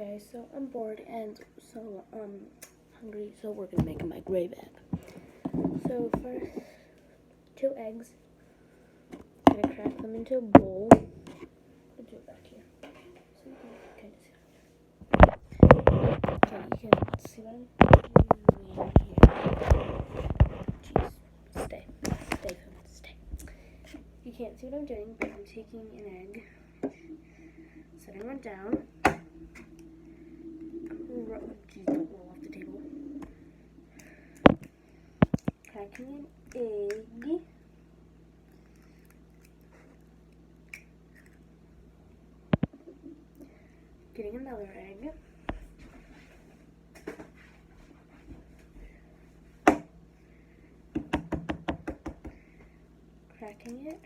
Okay, so I'm bored and so hungry, so we're gonna make my gravy egg. So first, 2 eggs. I'm gonna crack them into a bowl. I'll do it back here, so you can kind of see. Okay, you can see what I'm doing here. Jeez, stay. You can't see what I'm doing, but I'm taking an egg, setting one down. Jeez, don't roll off the table. Cracking an egg. Getting another egg. Cracking it.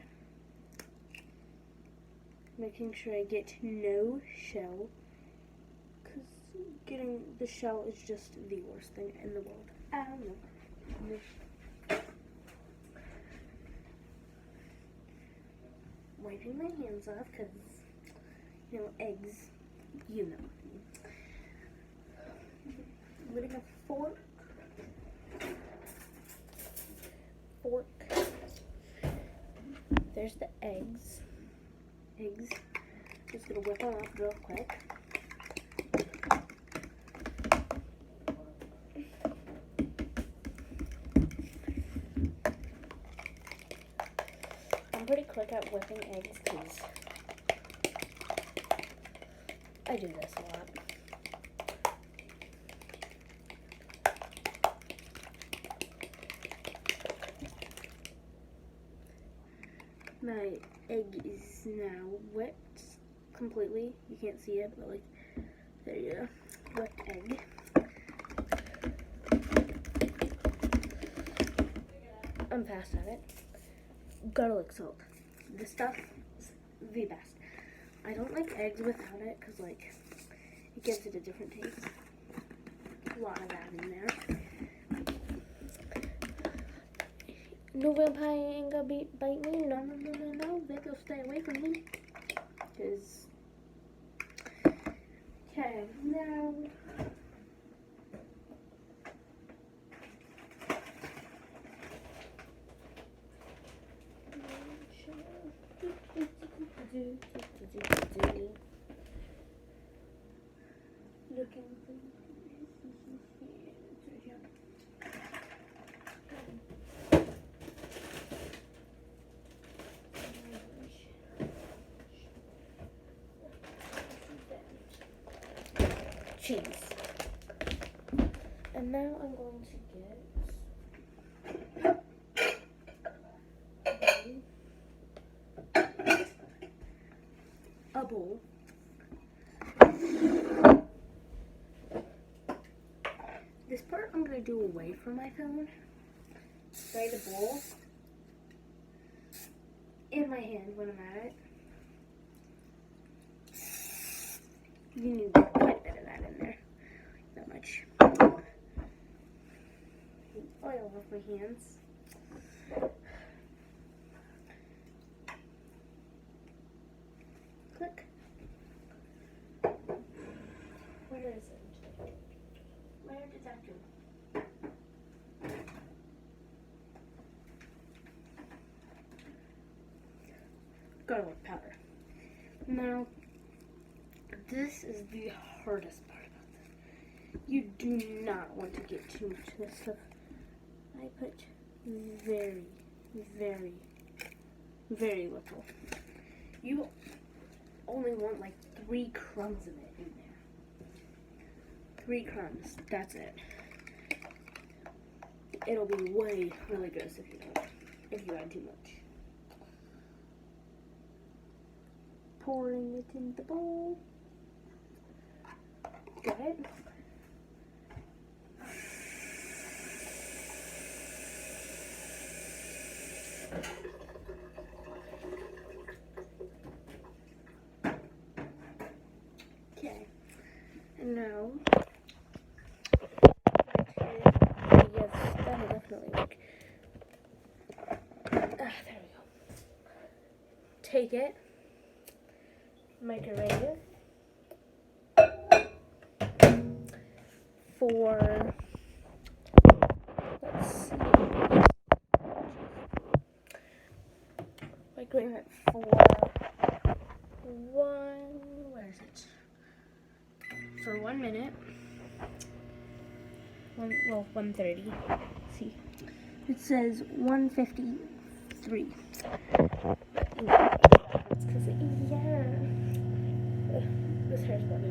Making sure I get no shell. Because getting the shell is just the worst thing in the world. I don't know. Wiping my hands off because, you know, eggs, you know. Getting a fork. There's the eggs. Just gonna whip them up real quick. I'm pretty quick at whipping eggs because I do this a lot. My egg is now whipped completely. You can't see it, but like, there you go. Whipped egg. I'm fast at it. Garlic salt. This stuff is the best. I don't like eggs without it because, like, it gives it a different taste. A lot of that in there. No vampire ain't gonna bite me. No. They go stay away from me. Because, okay, now. Looking for cheese. And now I'm going to get a bowl. This part I'm going to do away from my phone. Spray the bowl in my hand when I'm at it. You need quite a bit of that in there. Not much. Oil off my hands. Click. Where is it? Where did that go? Garlic powder. Now, this is the hardest part about this. You do not want to get too much of this stuff. I put very, very, very little. You only want like 3 crumbs of it in there. 3 crumbs, that's it. It'll be way really gross if you add too much. Pouring it in the bowl. Got it? Okay. And now, yes, that'll definitely work. There we go. Take it, microwave it. for, let's see, microwave it for where is it? For 1 minute. 1:30. See, it says 1:53. It's because this hair's bugging me.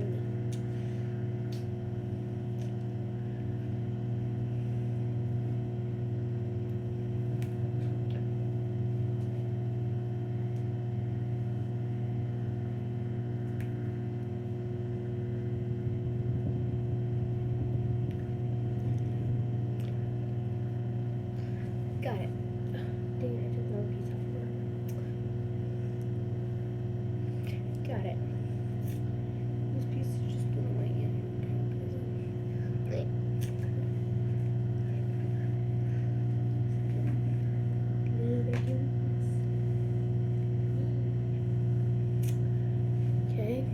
Got it. Dang it, I took another piece off. Got it. This piece is just going to lay in. Okay.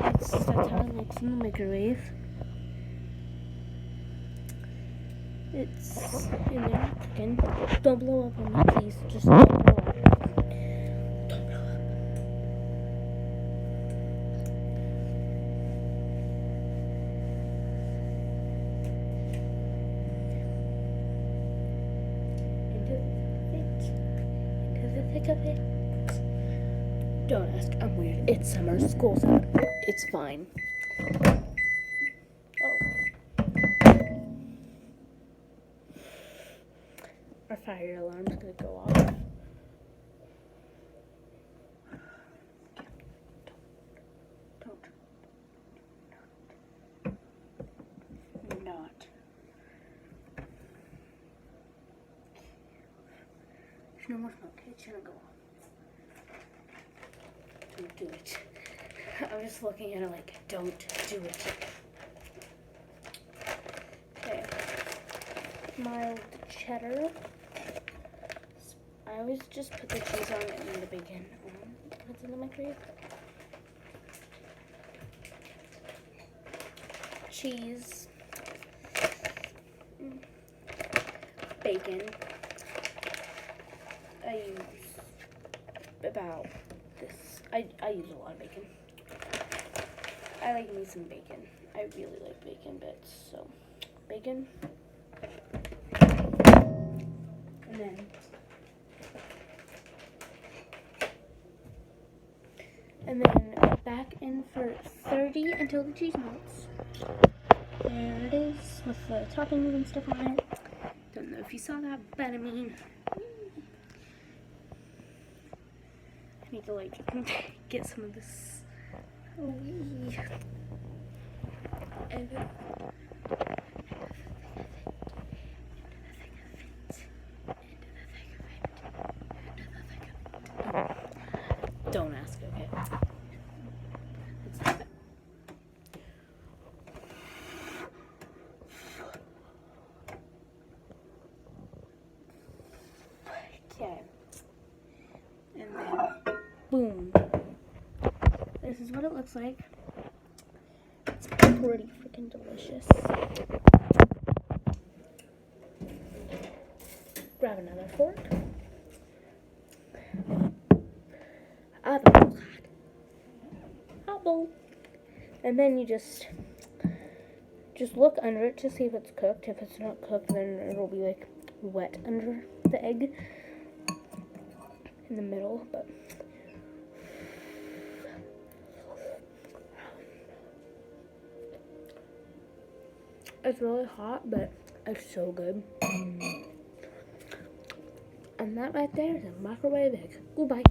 Let's start how it looks in the microwave. It's in there cooking. Don't blow up on me, please. Just don't blow up. Don't blow up. Into the thick of it. Don't ask. I'm weird. It's summer. School's out. It's fine. Our fire alarm's gonna go off. Don't. Not. There's no more smoke. It's gonna go off. Don't do it. I'm just looking at it like, don't do it. Okay. Mild cheddar. I always just put the cheese on and then the bacon on. What's in the microwave? Cheese. Bacon. I use about this. I use a lot of bacon. I like me some bacon. I really like bacon bits. So, bacon. And then back in for 30 until the cheese melts. There it is with the toppings and stuff on it. Don't know if you saw that, but I mean, I need to like get some of this. And then don't ask, okay? Okay. And then, boom. This is what it looks like. It's pretty freaking delicious. Grab another fork. And then you just look under it to see if it's cooked. If it's not cooked, then it'll be like wet under the egg in the middle. But it's really hot, but it's so good. And that right there is a microwave egg. Goodbye.